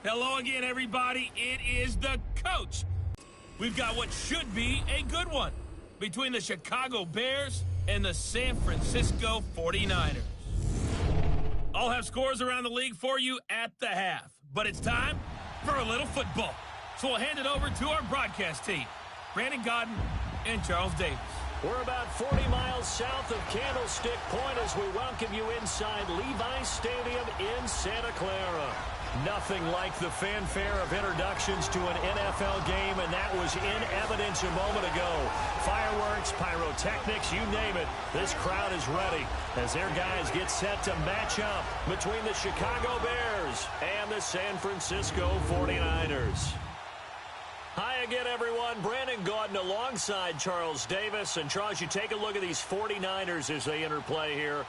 Hello again, everybody. It is the coach. We've got what should be a good one between the Chicago Bears and the San Francisco 49ers. I'll have scores around the league for you at the half, but it's time for a little football. So we'll hand it over to our broadcast team, Brandon Godden and Charles Davis. We're about 40 miles south of Candlestick Point as we welcome you inside Levi's Stadium in Santa Clara. Nothing like the fanfare of introductions to an NFL game, and that was in evidence a moment ago. Fireworks, pyrotechnics, you name it. This crowd is ready as their guys get set to match up between the Chicago Bears and the San Francisco 49ers. Hi again, everyone. Brandon Gaudin alongside Charles Davis. And, Charles, you take a look at these 49ers as they enter play here.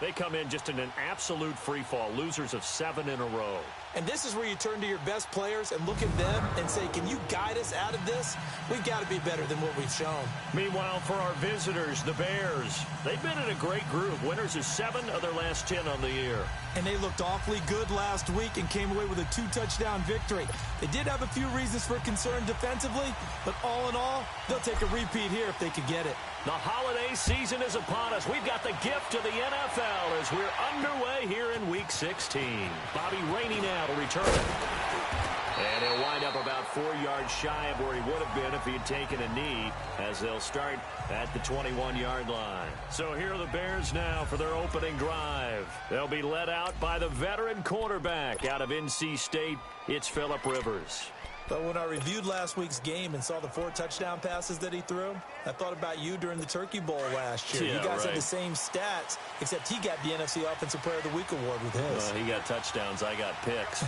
They come in just in an absolute free-fall, losers of 7 in a row. And this is where you turn to your best players and look at them and say, can you guide us out of this? We've got to be better than what we've shown. Meanwhile, for our visitors, the Bears, they've been in a great group. Winners of 7 of their last 10 on the year. And they looked awfully good last week and came away with a 2-touchdown victory. They did have a few reasons for concern defensively, but all in all, they'll take a repeat here if they could get it. The holiday season is upon us. We've got the gift of the NFL as we're underway here in Week 16. Bobby Rainey now to return it. And he'll wind up about 4 yards shy of where he would have been if he had taken a knee, as they'll start at the 21-yard line. So here are the Bears now for their opening drive. They'll be led out by the veteran quarterback out of NC State. It's Phillip Rivers. But when I reviewed last week's game and saw the 4 touchdown passes that he threw, I thought about you during the Turkey Bowl last year. Yeah, you guys right. had the same stats, except he got the NFC Offensive Player of the Week award with his. He got touchdowns. I got picks.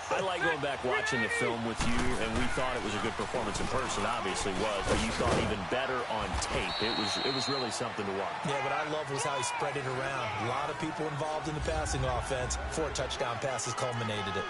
I like going back watching the film with you, and we thought it was a good performance in person. Obviously was, but you thought even better on tape. It was really something to watch. Yeah, what I loved was how he spread it around. A lot of people involved in the passing offense. 4 touchdown passes culminated it.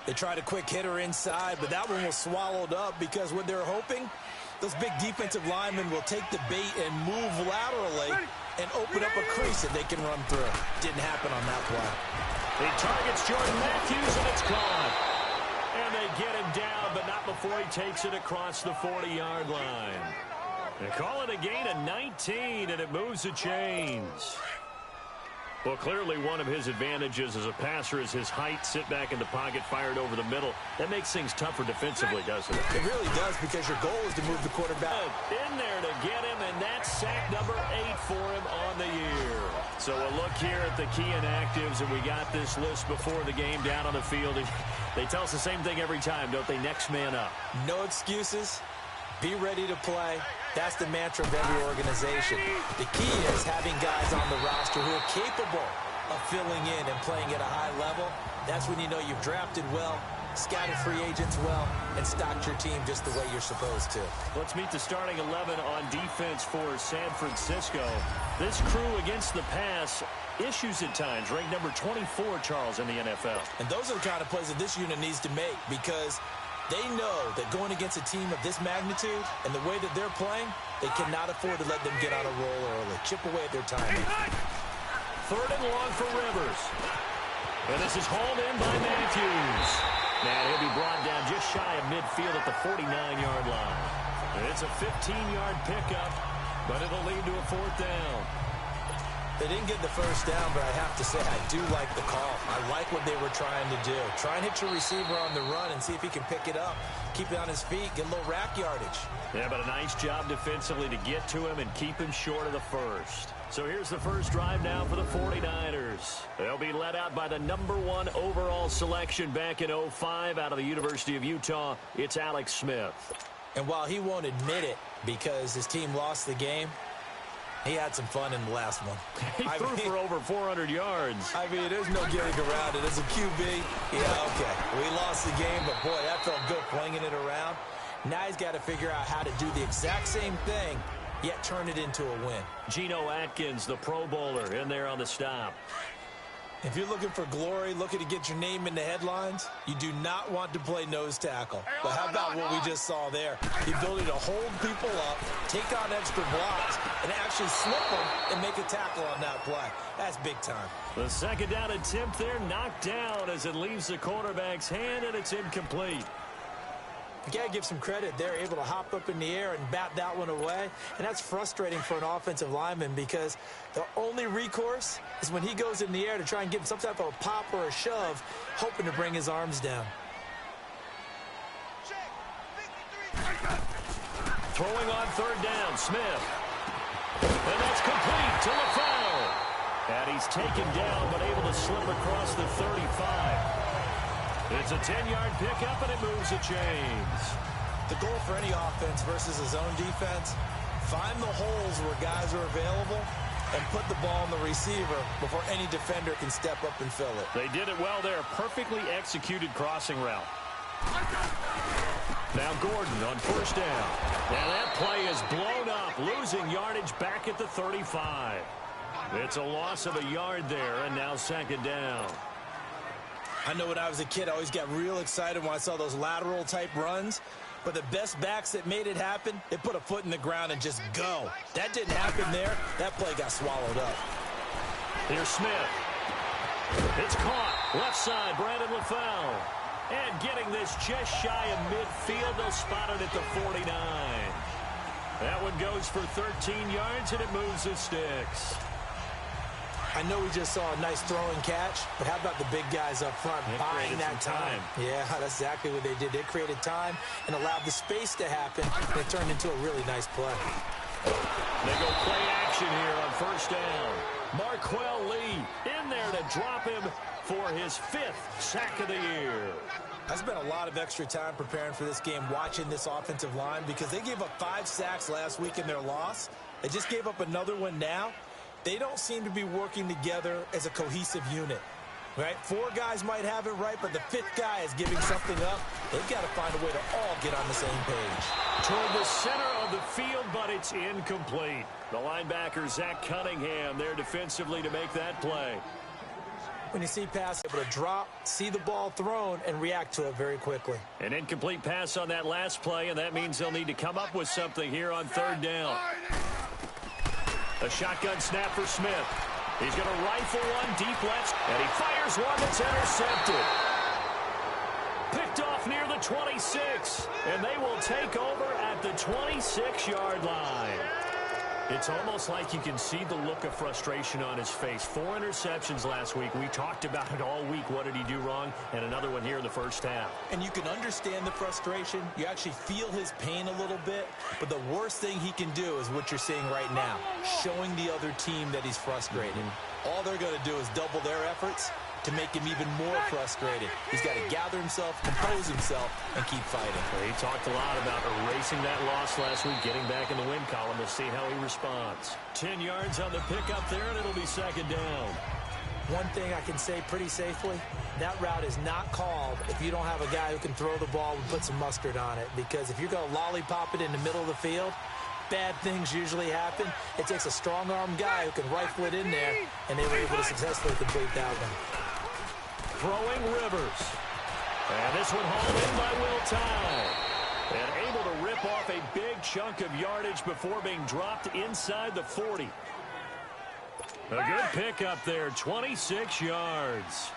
They tried a quick hitter inside, but that one was swallowed up because what they're hoping, those big defensive linemen will take the bait and move laterally and open up a crease that they can run through. Didn't happen on that play. He targets Jordan Matthews, and it's caught. And they get him down, but not before he takes it across the 40-yard line. They call it a gain of 19, and it moves the chains. Well, clearly one of his advantages as a passer is his height. Sit back in the pocket, fired over the middle. That makes things tougher defensively, doesn't it? It really does, because your goal is to move the quarterback. In there to get him, and that's sack number 8 for him on the year. So a look here at the key inactives, and we got this list before the game down on the field. And they tell us the same thing every time, don't they? Next man up. No excuses. Be ready to play. That's the mantra of every organization. The key is having guys on the roster who are capable of filling in and playing at a high level. That's when you know you've drafted well, scouted free agents well, and stocked your team just the way you're supposed to. Let's meet the starting 11 on defense for San Francisco. This crew against the pass, issues at times, ranked number 24, Charles, in the NFL. And those are the kind of plays that this unit needs to make, because they know that going against a team of this magnitude and the way that they're playing, they cannot afford to let them get on a roll early. Chip away at their timing. 3rd and long for Rivers. And this is hauled in by Matthews. Now he'll be brought down just shy of midfield at the 49-yard line. And it's a 15-yard pickup, but it'll lead to a 4th down. They didn't get the first down, but I have to say I do like the call. I like what they were trying to do. Try and hit your receiver on the run and see if he can pick it up. Keep it on his feet, get a little rack yardage. Yeah, but a nice job defensively to get to him and keep him short of the first. So here's the first drive now for the 49ers. They'll be led out by the number 1 overall selection back in 2005 out of the University of Utah. It's Alex Smith. And while he won't admit it because his team lost the game, he had some fun in the last one. He threw for over 400 yards. I mean, there's no getting around it. As a QB, yeah, okay. We lost the game, but boy, that felt good flinging it around. Now he's got to figure out how to do the exact same thing, yet turn it into a win. Geno Atkins, the Pro Bowler, in there on the stop. If you're looking for glory, looking to get your name in the headlines, you do not want to play nose tackle. But how about what we just saw there? The ability to hold people up, take on extra blocks, and actually slip them and make a tackle on that play. That's big time. The second down attempt there knocked down as it leaves the quarterback's hand, and it's incomplete. You got to give some credit. They're able to hop up in the air and bat that one away. And that's frustrating for an offensive lineman because the only recourse is when he goes in the air to try and get some type of a pop or a shove, hoping to bring his arms down. Throwing on third down, Smith. And that's complete to LaFleur. And he's taken down but able to slip across the 35. It's a 10-yard pickup, and it moves the chains. The goal for any offense versus a zone defense, find the holes where guys are available and put the ball on the receiver before any defender can step up and fill it. They did it well there. Perfectly executed crossing route. Now Gordon on first down. And that play is blown up, losing yardage back at the 35. It's a loss of a yard there, and now second down. I know when I was a kid, I always got real excited when I saw those lateral-type runs. But the best backs that made it happen, they put a foot in the ground and just go. That didn't happen there. That play got swallowed up. Here's Smith. It's caught. Left side, Brandon LaFleur. And getting this just shy of midfield, they'll spot it at the 49. That one goes for 13 yards, and it moves the sticks. I know we just saw a nice throwing catch, but how about the big guys up front buying that time? Yeah, that's exactly what they did. They created time and allowed the space to happen, and it turned into a really nice play. They go play action here on first down. Marquell Lee in there to drop him for his 5th sack of the year. I spent a lot of extra time preparing for this game, watching this offensive line, because they gave up 5 sacks last week in their loss. They just gave up another one now. They don't seem to be working together as a cohesive unit, right? 4 guys might have it right, but the 5th guy is giving something up. They've got to find a way to all get on the same page. Toward the center of the field, but it's incomplete. The linebacker, Zach Cunningham, there defensively to make that play. When you see pass, able to drop, see the ball thrown, and react to it very quickly. An incomplete pass on that last play, and that means they'll need to come up with something here on third down. A shotgun snap for Smith. He's going to rifle one deep left, and he fires one that's intercepted. Picked off near the 26, and they will take over at the 26-yard line. It's almost like you can see the look of frustration on his face. 4 interceptions last week. We talked about it all week. What did he do wrong? And another one here in the first half. And you can understand the frustration. You actually feel his pain a little bit. But the worst thing he can do is what you're seeing right now, showing the other team that he's frustrated. All they're going to do is double their efforts to make him even more frustrated. He's got to gather himself, compose himself, and keep fighting. He talked a lot about erasing that loss last week, getting back in the win column. We'll see how he responds. 10 yards on the pickup there, and it'll be second down. One thing I can say pretty safely, that route is not called if you don't have a guy who can throw the ball and put some mustard on it. Because if you're going to lollipop it in the middle of the field, bad things usually happen. It takes a strong-arm guy who can rifle it in there, and they were able to successfully complete that one. Throwing Rivers. And this one hauled in by Will Tye. And able to rip off a big chunk of yardage before being dropped inside the 40. A good pickup there, 26 yards.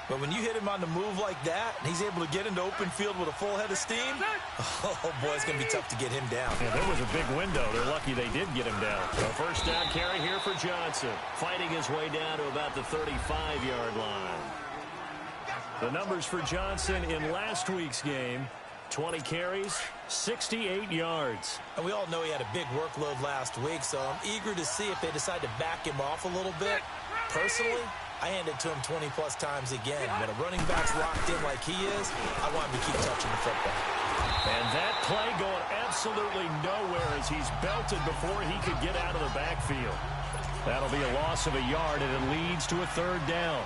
But when you hit him on the move like that, and he's able to get into open field with a full head of steam, oh, boy, it's going to be tough to get him down. Yeah, there was a big window. They're lucky they did get him down. So first down carry here for Johnson, fighting his way down to about the 35-yard line. The numbers for Johnson in last week's game, 20 carries, 68 yards. And we all know he had a big workload last week, so I'm eager to see if they decide to back him off a little bit. Personally, I hand it to him 20-plus times again. When a running back's locked in like he is, I want him to keep touching the football. And that play going absolutely nowhere as he's belted before he could get out of the backfield. That'll be a loss of a yard, and it leads to a third down.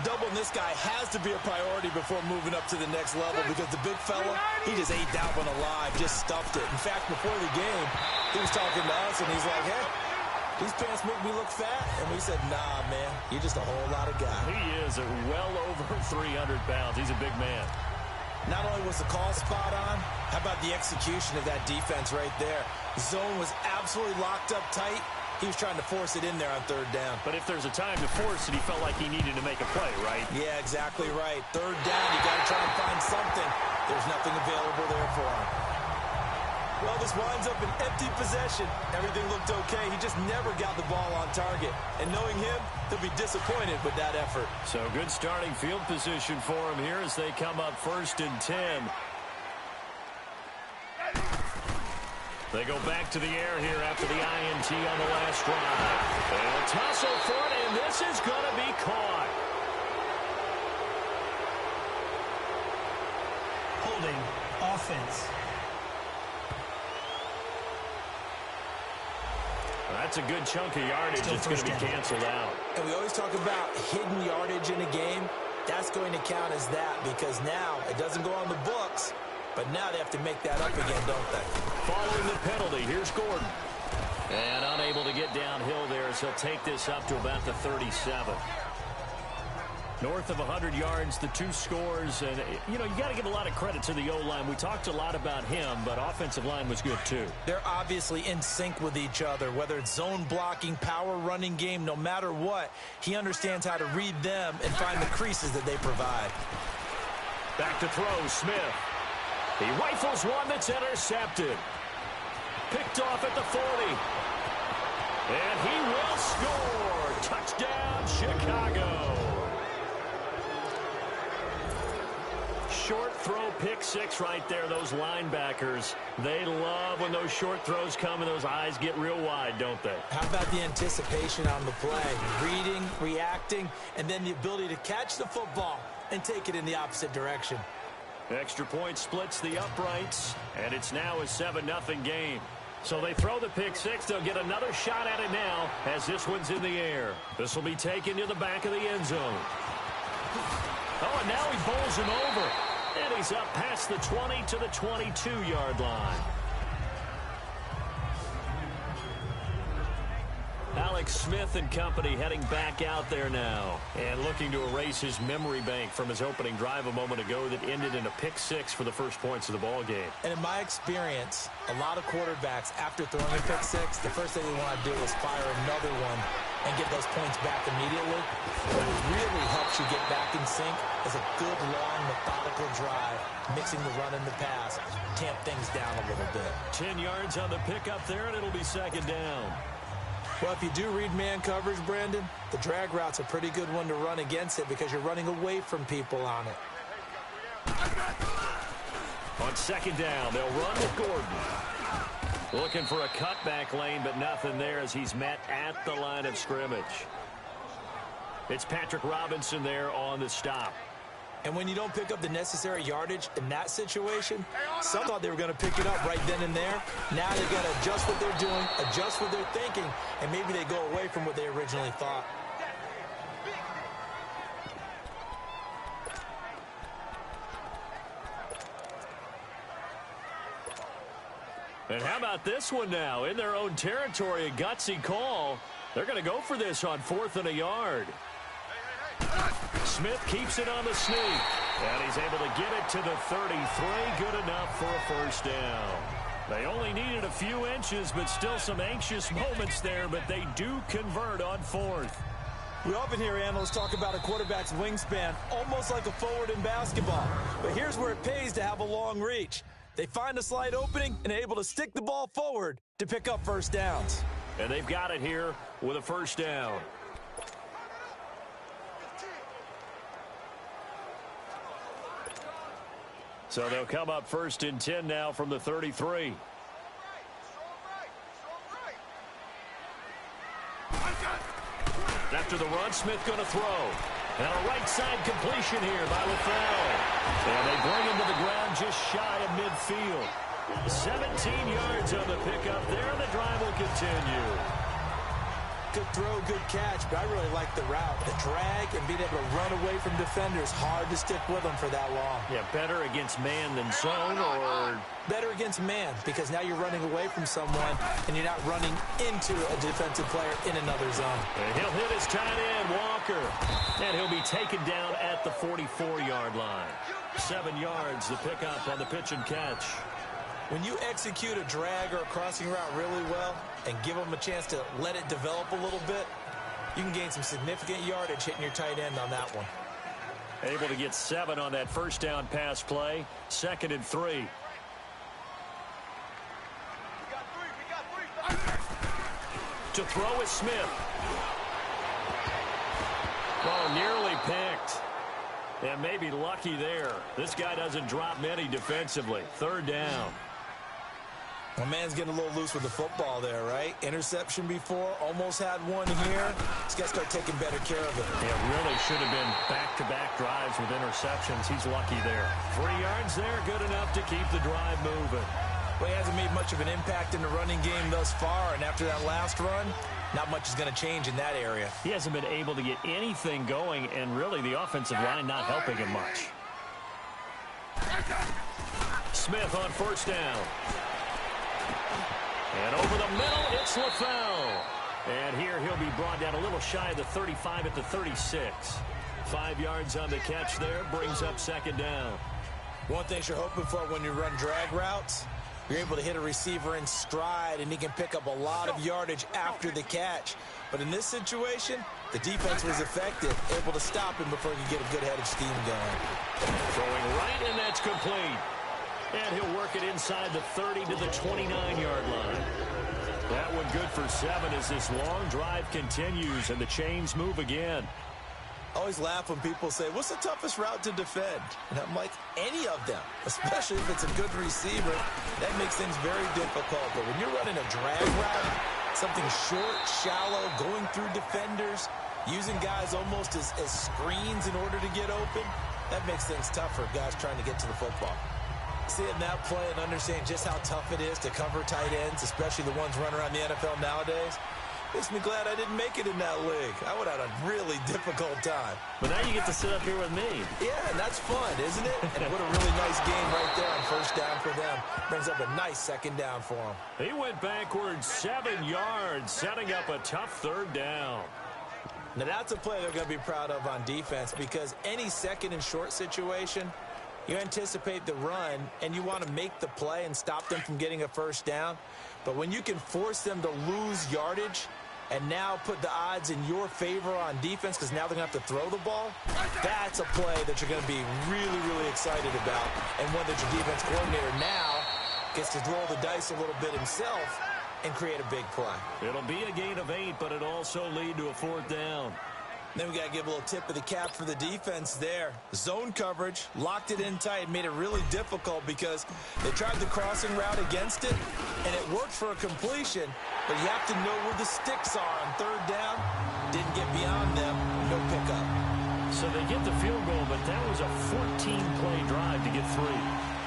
Doubling this guy has to be a priority before moving up to the next level because the big fella, he just ate that one alive, just stuffed it. In fact, before the game, he was talking to us, and he's like, hey, These pants make me look fat. And we said, nah, man, you're just a whole lot of guy. He is well over 300 pounds. He's a big man. Not only was the call spot on, how about the execution of that defense right there? Zone was absolutely locked up tight. He was trying to force it in there on third down. But if there's a time to force it, he felt like he needed to make a play, right? Yeah, exactly right. Third down, you got to try and find something. There's nothing available there for him. Well, this winds up an empty possession. Everything looked okay. He just never got the ball on target. And knowing him, he'll be disappointed with that effort. So good starting field position for him here as they come up 1st and 10. They go back to the air here after the INT on the last drive. They'll tussle for it, and this is going to be caught. Holding offense. That's a good chunk of yardage. It's going to be canceled out. And we always talk about hidden yardage in a game. That's going to count as that because now it doesn't go on the books, but now they have to make that up again, don't they? Following the penalty, here's Gordon. And unable to get downhill there, so he'll take this up to about the 37. North of 100 yards, the 2 scores. And, you got to give a lot of credit to the O-line. We talked a lot about him, but offensive line was good, too. They're obviously in sync with each other, whether it's zone blocking, power running game, no matter what. He understands how to read them and find the creases that they provide. Back to throw, Smith. He rifles one that's intercepted. Picked off at the 40. And he will score. Touchdown, Chicago. Short throw, pick 6 right there. Those linebackers, they love when those short throws come and those eyes get real wide, don't they? How about the anticipation on the play? Reading, reacting, and then the ability to catch the football and take it in the opposite direction. Extra point splits the uprights, and it's now a 7-0 game. So they throw the pick 6. They'll get another shot at it now as this one's in the air. This will be taken to the back of the end zone. Oh, and now he bowls him over. And he's up past the 20 to the 22-yard line. Alex Smith and company heading back out there now and looking to erase his memory bank from his opening drive a moment ago that ended in a pick 6 for the first points of the ball game. And in my experience, a lot of quarterbacks, after throwing a pick 6, the first thing they want to do is fire another one and get those points back immediately. What really helps you get back in sync is a good, long, methodical drive, mixing the run and the pass, tamp things down a little bit. 10 yards on the pickup there, and it'll be 2nd down. Well, if you do read man coverage, Brandon, the drag route's a pretty good one to run against it because you're running away from people on it. On 2nd down, they'll run with Gordon. Looking for a cutback lane, but nothing there as he's met at the line of scrimmage. It's Patrick Robinson there on the stop. And when you don't pick up the necessary yardage in that situation, some thought they were going to pick it up right then and there. Now they've got to adjust what they're doing, adjust what they're thinking, and maybe they go away from what they originally thought. And how about this one now? In their own territory, a gutsy call. They're going to go for this on 4th and a yard. Smith keeps it on the sneak. And he's able to get it to the 33. Good enough for a 1st down. They only needed a few inches, but still some anxious moments there. But they do convert on 4th. We often hear analysts talk about a quarterback's wingspan, almost like a forward in basketball. But here's where it pays to have a long reach. They find a slight opening and are able to stick the ball forward to pick up 1st downs. And they've got it here with a 1st down. So they'll come up 1st and 10 now from the 33. After the run, Smith going to throw. And a right side completion here by LaFleur. And they bring him to the ground just shy of midfield. 17 yards on the pickup there, and the drive will continue. good throw, good catch, but I really like the route. The drag and being able to run away from defenders, hard to stick with them for that long. Yeah, better against man than zone, or better against man, because now you're running away from someone and you're not running into a defensive player in another zone. And he'll hit his tight end, Walker. And he'll be taken down at the 44-yard line. 7 yards, the pickup on the pitch and catch. When you execute a drag or a crossing route really well and give them a chance to let it develop a little bit, you can gain some significant yardage hitting your tight end on that one. Able to get 7 on that first down pass play. 2nd and 3. To throw is Smith. Oh, nearly picked. And maybe lucky there. This guy doesn't drop many defensively. 3rd down. My man's getting a little loose with the football there, right? Interception before, almost had one here. He's got to start taking better care of it. Yeah, really should have been back-to-back drives with interceptions. He's lucky there. 3 yards there, good enough to keep the drive moving. Well, he hasn't made much of an impact in the running game thus far, and after that last run, not much is going to change in that area. He hasn't been able to get anything going, and really the offensive line not helping him much. Smith on 1st down. And over the middle, it's LaFell. And here he'll be brought down a little shy of the 35 at the 36. 5 yards on the catch there, brings up 2nd down. One thing you're hoping for when you run drag routes, you're able to hit a receiver in stride, and he can pick up a lot of yardage after the catch. But in this situation, the defense was effective, able to stop him before he could get a good head of steam going. Throwing right, and that's complete. And he'll work it inside the 30 to the 29-yard line. That one good for 7 as this long drive continues and the chains move again. I always laugh when people say, what's the toughest route to defend? And I'm like, any of them, especially if it's a good receiver. That makes things very difficult. But when you're running a drag route, something short, shallow, going through defenders, using guys almost as screens in order to get open, that makes things tough for guys trying to get to the football. Seeing that play and understanding just how tough it is to cover tight ends, especially the ones running around the NFL nowadays, makes me glad I didn't make it in that league. I would have had a really difficult time. But now you get to sit up here with me. Yeah, and that's fun, isn't it? And what a really nice game right there on 1st down for them. Brings up a nice 2nd down for them. He went backwards 7 yards, setting up a tough 3rd down. Now that's a play they're going to be proud of on defense, because any 2nd and short situation, you anticipate the run, and you want to make the play and stop them from getting a 1st down. But when you can force them to lose yardage and now put the odds in your favor on defense because now they're going to have to throw the ball, that's a play that you're going to be really, really excited about, and one that your defense coordinator now gets to roll the dice a little bit himself and create a big play. It'll be a gain of 8, but it'll also lead to a 4th down. Then we got to give a little tip of the cap for the defense there. Zone coverage, locked it in tight, made it really difficult because they tried the crossing route against it, and it worked for a completion, but you have to know where the sticks are on 3rd down. Didn't get beyond them, no pickup. So they get the field goal, but that was a 14-play drive to get 3.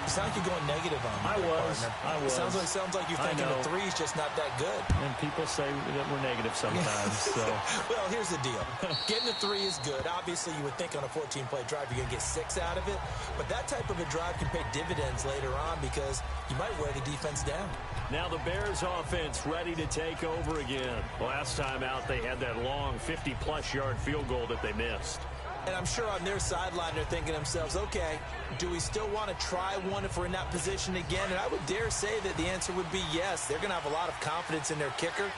It sounds like you're going negative on me. I was. Sounds like you're thinking the 3's just not that good. And people say that we're negative sometimes. So. Well, here's the deal. Getting the 3 is good. Obviously, you would think on a 14-play drive you're going to get 6 out of it. But that type of a drive can pay dividends later on because you might wear the defense down. Now the Bears offense ready to take over again. Last time out, they had that long 50-plus yard field goal that they missed. And I'm sure on their sideline they're thinking to themselves, okay, do we still want to try one if we're in that position again? And I would dare say that the answer would be yes. They're going to have a lot of confidence in their kicker.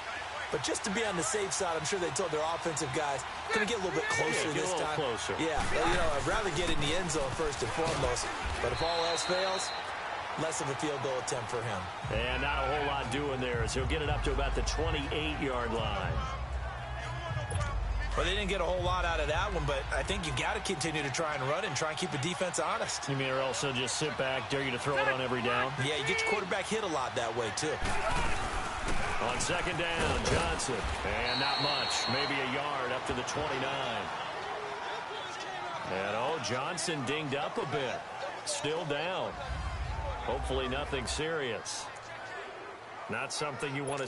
But just to be on the safe side, I'm sure they told their offensive guys, going to get a little bit closer this time. Closer. Yeah, I'd rather get in the end zone first and foremost. But if all else fails, less of a field goal attempt for him. And not a whole lot doing there as he'll get it up to about the 28-yard line. Well, they didn't get a whole lot out of that one, but I think you got to continue to try and run and try and keep the defense honest. You mean or also just sit back, dare you to throw it on every down? Yeah, you get your quarterback hit a lot that way, too. On 2nd down, Johnson. And not much, maybe a yard up to the 29. And, Johnson dinged up a bit. Still down. Hopefully nothing serious. Not something you want to